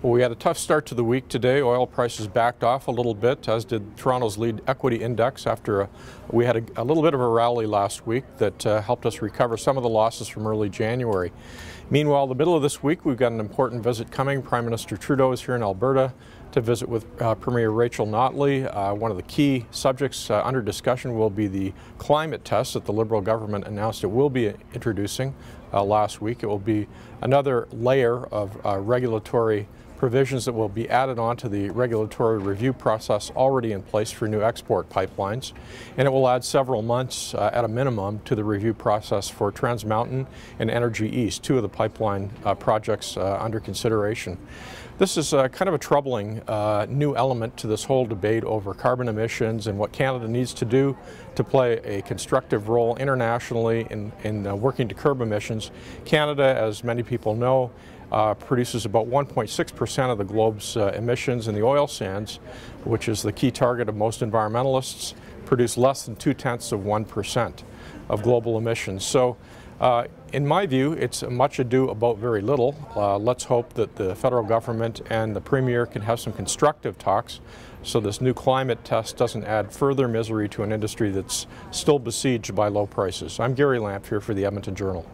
Well, we had a tough start to the week today. Oil prices backed off a little bit, as did Toronto's lead equity index after we had a little bit of a rally last week that helped us recover some of the losses from early January. Meanwhile, the middle of this week, we've got an important visit coming. Prime Minister Trudeau is here in Alberta to visit with Premier Rachel Notley. One of the key subjects under discussion will be the climate test that the Liberal government announced it will be introducing last week. It will be another layer of regulatory provisions that will be added on to the regulatory review process already in place for new export pipelines. And it will add several months at a minimum to the review process for Trans Mountain and Energy East, two of the pipeline projects under consideration. This is kind of a troubling new element to this whole debate over carbon emissions and what Canada needs to do to play a constructive role internationally in working to curb emissions. Canada, as many people know, produces about 1.6% of the globe's emissions, in the oil sands, which is the key target of most environmentalists, produce less than 0.2% of global emissions. So in my view, it's much ado about very little. Let's hope that the federal government and the Premier can have some constructive talks so this new climate test doesn't add further misery to an industry that's still besieged by low prices. I'm Gary Lamphier for the Edmonton Journal.